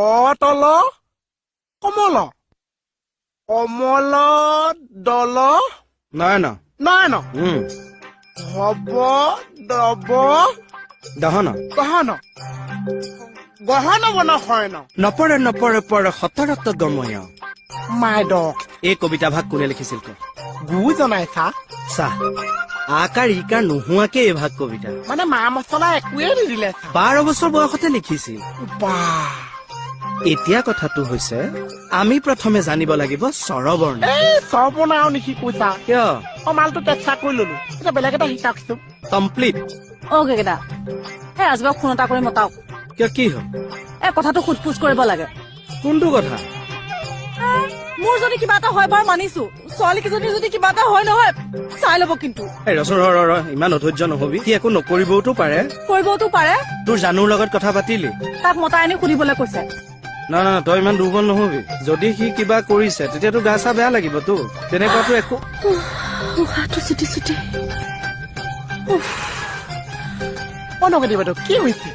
অতল কমল কমল দল নয়ন নয়ন উম হব দব দহন গহন গহন বন হয়ন নপৰে নপৰে পৰে সতৰত গময় মাইদ এই কবিতা ভাগ কোনে লিখিছিল ক গু জনাইছা চাহ আকাৰ ইকাৰ নোহোৱাকে এই ভাগ কবিতা মানে মা মছলা একোৱে নিদিলে 12 বছৰ বয়সতে লিখিছিল বাহ এতিয়া কথাটো হৈছে আমি প্ৰথমে জানিব লাগিব স্বৰবৰ্ণ এই সবনাও নেকি কৈছা কিয় মালটো টেক্সা কৰি ললো এতিয়া বেলেগ এটা শিকাকছো কমপ্লিট অ'কে কেইটা হে ৰাজবাক ফোন এটা কৰি মতাওক কিয় কি হ'ল এই কথাটো খুটফুচ কৰিব লাগে কোনটো কথা মোৰ যদি কিবা এটা হয় বাৰু মানিছো ছোৱালীকেইজনীৰ যদি কিবা এটা হয় নহয় চাই ল'ব কিন্তু এই ৰচোন ৰ ইমান অধৈৰ্য নহবি সি একো নকৰিবওতো পাৰে কৰিবওতো পাৰে তোৰ জানুৰ লগত কথা পাতিলি তাক মতাই আনি সুধিবলৈ কৈছে না তই ইমান দুৰ্বল নহবি যদি সি কিবা কৰিছে তেতিয়াতো গা চা বেয়া লাগিব তো তেনেকুৱাতো একো চুটি চুটি নগেদি বাইদেউ কি হৈছে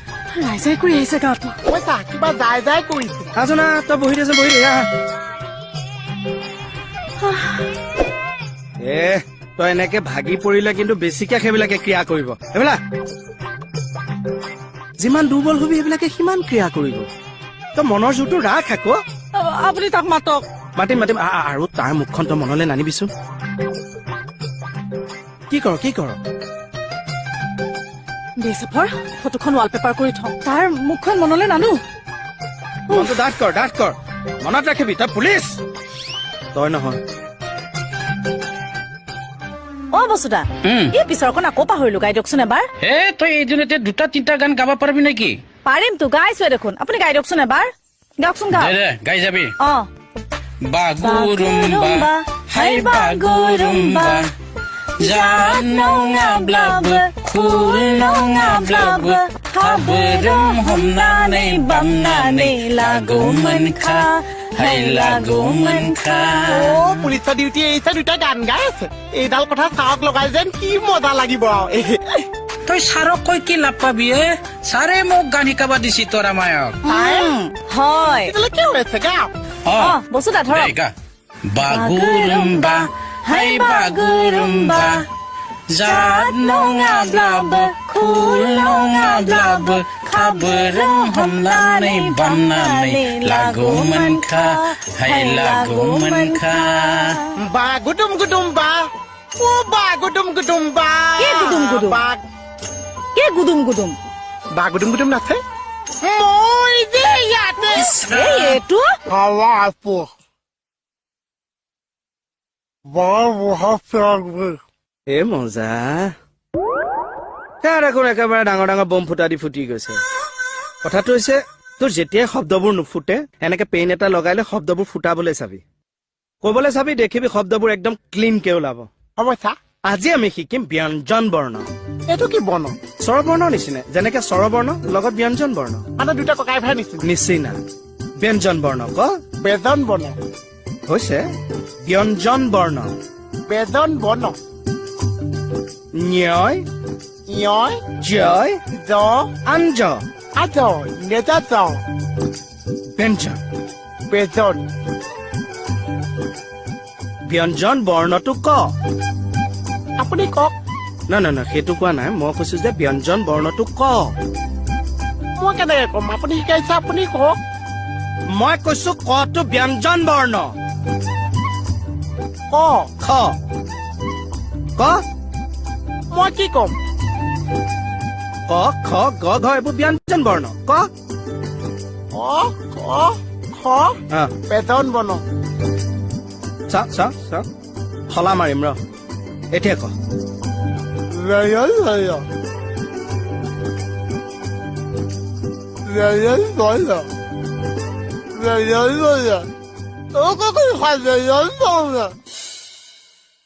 ৰাইজাই কৰি আহিছে গাটো কৈছা কিবা যাই যাই কৰিছে আজনা তই বহি দেচোন বহি দে তই এনেকে ভাগি পৰিলে কিন্তু বেছিকে সেইবিলাকে ক্ৰিয়া কৰিব এইবিলাক যিমান দুৰ্বল হবি এইবিলাকে সিমান ক্ৰিয়া কৰিব তই মনৰ জোৰটো ৰাখ আকৌ আপুনি তাক মাতক মাতিম আৰু তাৰ মুখখন তই মনলৈ নানিবিচোন কি কৰ বেচেফৰ ফটোখন ৱালপেপাৰ কৰি থওঁ তাৰ মুখখন মনলৈ নানো মনটো ডাঠ কৰ মনত ৰাখিবি তই পুলিচ তই নহয় অ বসুদা এই পিছৰখন আকৌ পাহৰিলো গাই দিয়কচোন এবাৰ হে তই এইদিনতে 2-3টা গান গাব পাৰিবি নেকি পাৰিম তো গাইছোৱে দেখোন আপুনি গাই দিয়কচোন এবাৰ গাওকচোন গাওক দে গাই যাবি অ বাগুৰুম্বা হাই বাগুৰুম্বা জান নঙা ব্লাব খুল নঙা ব্লাব খাবৰুম হমনানে বামনানে লাগো মনখা হাই লাগো মনখা অ পুলিচৰ ডিউটি এৰিছে দুটা গান গাই আছে এইডাল কথা চাওক লগাই যেন কি মজা লাগিব আৰু তই ছাৰক কৈ কি লাভ পাবি ছাৰে মোক গান শিকাব দিছি তোৰ আমায়ক হয় এইডালে কি হৈ আছে গাও অ বসুদা ধৰক গা বাগুৰুম্বা হাই বাগুৰুম্বা জাত নঙা ব্লাব খুল নঙা ব্লাব খাবৰুম হমনানে বামনানে লাগো মনখা হাই লাগো মনখা বা গুদুম বা ও বা গুদুম বা কি গুদুম কি গুদুম বা গুদুম নাছে মই যে ইয়াতে এই এইটো হাৱা আপো বৰ বহাফে এ মজা তাৰ আকৌ একেবাৰে ডাঙৰ বম ফুটা দি ফুটি গৈছে কথাটো হৈছে তোৰ যেতিয়াই শব্দবোৰ নুফুটে এনেকে পেইন এটা লগাইলে শব্দবোৰ ফুটাবলৈ চাবি কবলৈ চাবি দেখিবি শব্দবোৰ একদম ক্লিনকে ওলাব হ'ব চা আজি আমি শিকিম ব্যঞ্জন বৰ্ণ এইটো কি বৰ্ণ স্বৰবৰ্ণৰ নিচিনা যেনেকে স্বৰবৰ্ণ লগত ব্যঞ্জন বৰ্ণ মানে দুটা ককাই ভাই নিচিনা ব্যঞ্জন বৰ্ণ ক বেজন বৰ্ণ হৈছে ব্যঞ্জন বৰ্ণ বেজন বৰ্ণ ন্যয় ইয় জয় জ আঞ্জ আজ নেজা জ ব্যঞ্জন বেজন ব্যঞ্জন বৰ্ণটো ক আপুনি কওক না সেইটো কোৱা নাই মই কৈছো যে ব্যঞ্জন বৰ্ণটো ক মই কেনেকে কম আপুনি শিকাইছে আপুনি কওক মই কৈছো কটো ব্যঞ্জন বৰ্ণ ক খ ক মই কি কম ক খ গ ঘ এইবোৰ ব্যঞ্জন বৰ্ণ ক অ ক খ অ বেজন বৰ্ণ চা হলা মাৰিম ৰ এতিয়া ক ৰয়ল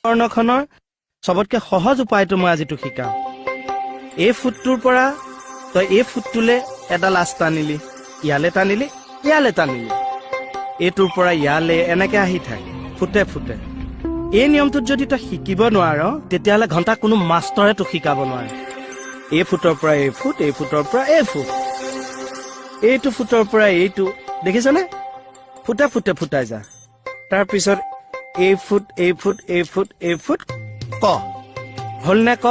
বৰ্ণখনৰ চবতকে সহজ উপায়টো মই আজি তোক শিকাম এই ফুটটোৰ পৰা তই এই ফুটটোলে এডাল আঁচ টানিলি ইয়ালে টানিলি এইটোৰ পৰা ইয়ালে এনেকে আহি থাকে ফুটে এই নিয়মটোত যদি তই শিকিব নোৱাৰ তেতিয়াহ'লে ঘণ্টা কোনো মাষ্টৰে তোক শিকাব নোৱাৰে এই ফুটৰ পৰা এই ফুট এই ফুটৰ পৰা এই ফুট এইটো ফুটৰ পৰা এইটো দেখিছনে ফুটা ফুটে ফুটাই যা তাৰপিছত এই ফুট এই ফুট এই ফুট এই ফুট ক হ'ল নে ক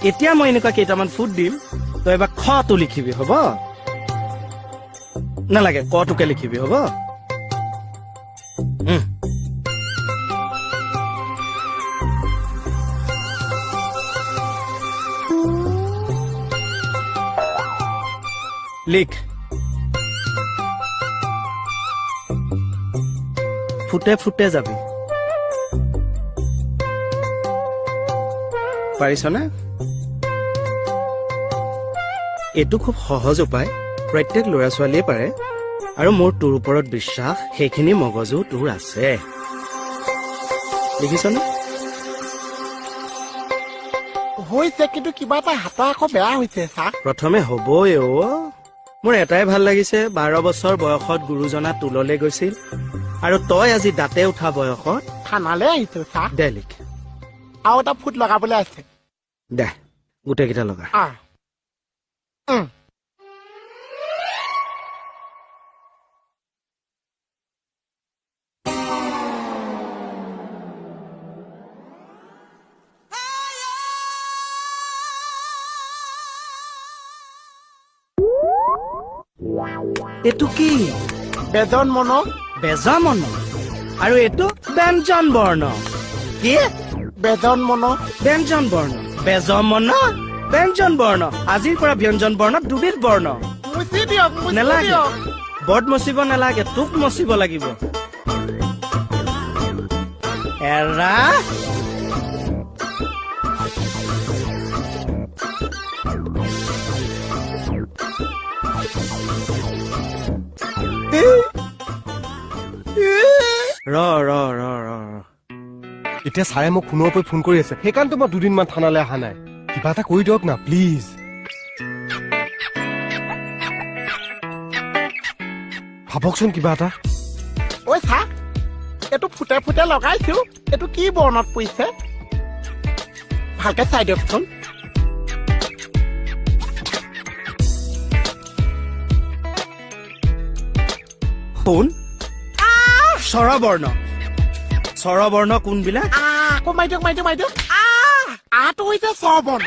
এতিয়া মই এনেকুৱা কেইটামান ফুট দিম তই এবাৰ খটো লিখিবি হ'ব নালাগে কটোকে লিখিবি হ'ব লিখ ফুটে ফুটে যাবি পাৰিছনে এইটো খুব সহজ উপায় প্ৰত্যেক ল'ৰা ছোৱালীয়ে পাৰে আৰু মোৰ তোৰ ওপৰত বিশ্বাস সেইখিনি মগজু তোৰ আছে দেখিছনে হৈছে কিন্তু কিবা এটা হাত আকৌ বেয়া হৈছে ছাৰ প্ৰথমে হ'বই মোৰ এটাই ভাল লাগিছে 12 বছৰ বয়সত গুৰুজনা তোললৈ গৈছিল আৰু তই আজি দাঁতে উঠা বয়সত থানালৈ আহিছো ছাৰ দে লিখ আৰু এটা ফুট লগাবলৈ আছে দে গোটেইকেইটা লগা এইটো কি বেজন মন বেজমন আৰু এইটো ব্যঞ্জন বৰ্ণ কি বেজন মন ব্যঞ্জন বৰ্ণ বেজমন ব্যঞ্জন বৰ্ণ আজিৰ পৰা ব্যঞ্জন বৰ্ণত দুবিধ বৰ্ণ মুচি দিয়ক মুচি নালাগে দিয়ক বৰ্ড মচিব নালাগে তোক মচিব লাগিব এৰা ৰ ৰ ৰ ৰ এতিয়া ছাৰে মোক ফোনৰ পৰা ফোন কৰি আছে সেইকাৰণে মই দুদিনমান থানালৈ অহা নাই কিবা এটা কৰি দিয়ক না প্লিজ ভাবকচোন কিবা এটা ঐ ছাৰ এইটো ফুটে ফুটে লগাইছো এইটো কি বৰ্ণত পৰিছে ভালকে চাই দিয়কচোন শুন স্বৰবৰ্ণ স্বৰবৰ্ণ কোনবিলাক আকৌ মাৰি দিয়ক আটো হৈছে চ বৰ্ণ